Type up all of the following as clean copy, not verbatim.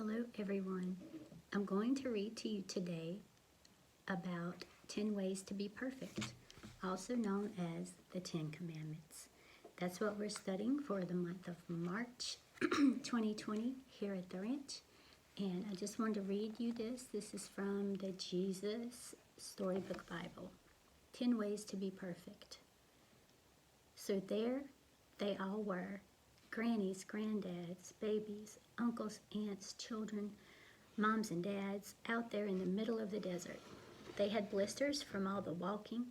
Hello everyone. I'm going to read to you today about 10 ways to be perfect, also known as the 10 Commandments. That's what we're studying for the month of March 2020 here at the ranch. And I just wanted to read you this. This is from the Jesus Storybook Bible. 10 ways to be perfect. So there they all were. Grannies, granddads, babies, uncles, aunts, children, moms and dads, out there in the middle of the desert. They had blisters from all the walking.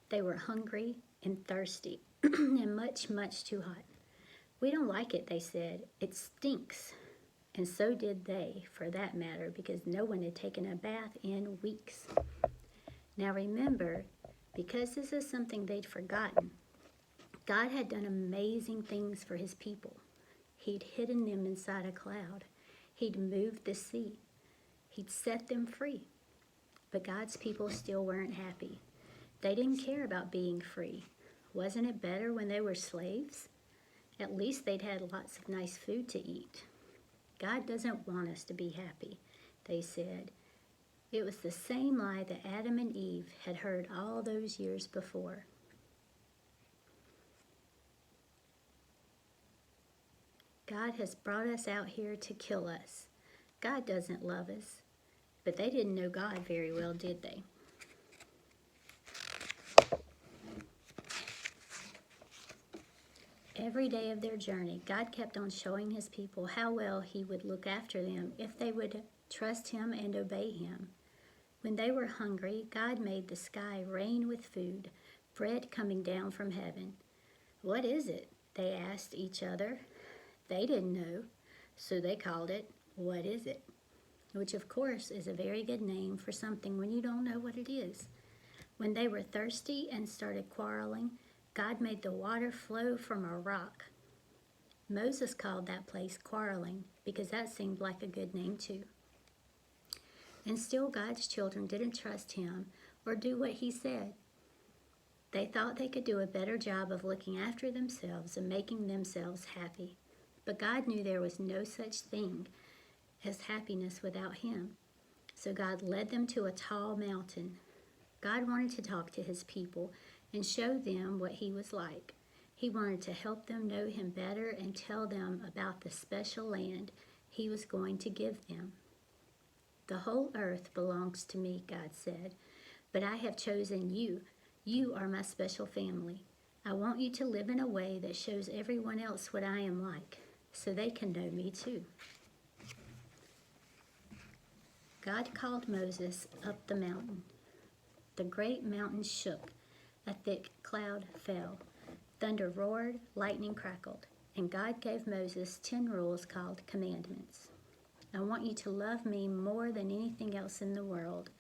They were hungry and thirsty and much, much too hot. We don't like it, they said. It stinks. And so did they, for that matter, because no one had taken a bath in weeks. Now remember, because this is something they'd forgotten, God had done amazing things for his people. He'd hidden them inside a cloud. He'd moved the sea. He'd set them free. But God's people still weren't happy. They didn't care about being free. Wasn't it better when they were slaves? At least they'd had lots of nice food to eat. God doesn't want us to be happy, they said. It was the same lie that Adam and Eve had heard all those years before. God has brought us out here to kill us. God doesn't love us. But they didn't know God very well, did they? Every day of their journey, God kept on showing his people how well he would look after them if they would trust him and obey him. When they were hungry, God made the sky rain with food, bread coming down from heaven. What is it? They asked each other. They didn't know, so they called it, What is it? Which of course is a very good name for something when you don't know what it is. When they were thirsty and started quarreling, God made the water flow from a rock. Moses called that place Quarreling because that seemed like a good name too. And still God's children didn't trust him or do what he said. They thought they could do a better job of looking after themselves and making themselves happy. But God knew there was no such thing as happiness without him. So God led them to a tall mountain. God wanted to talk to his people and show them what he was like. He wanted to help them know him better and tell them about the special land he was going to give them. The whole earth belongs to me, God said, but I have chosen you. You are my special family. I want you to live in a way that shows everyone else what I am like, so they can know me too. God called Moses up the mountain. The great mountain shook. A thick cloud fell. Thunder roared, lightning crackled, and God gave Moses 10 rules called commandments. I want you to love me more than anything else in the world,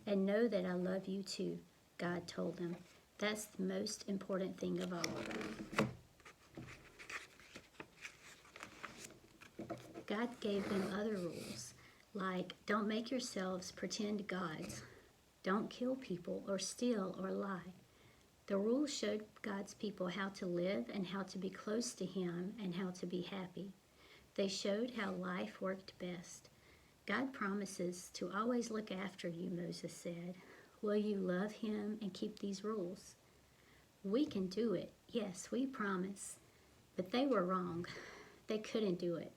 and know that I love you too, God told him. That's the most important thing of all. God gave them other rules, like don't make yourselves pretend gods, don't kill people or steal or lie. The rules showed God's people how to live and how to be close to him and how to be happy. They showed how life worked best. God promises to always look after you, Moses said. Will you love him and keep these rules? We can do it. Yes, we promise. But they were wrong. They couldn't do it.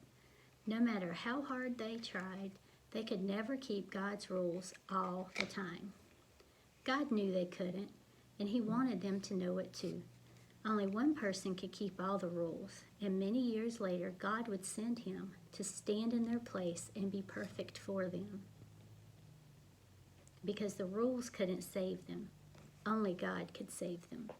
No matter how hard they tried, they could never keep God's rules all the time. God knew they couldn't, and he wanted them to know it too. Only one person could keep all the rules, and many years later, God would send him to stand in their place and be perfect for them. Because the rules couldn't save them. Only God could save them.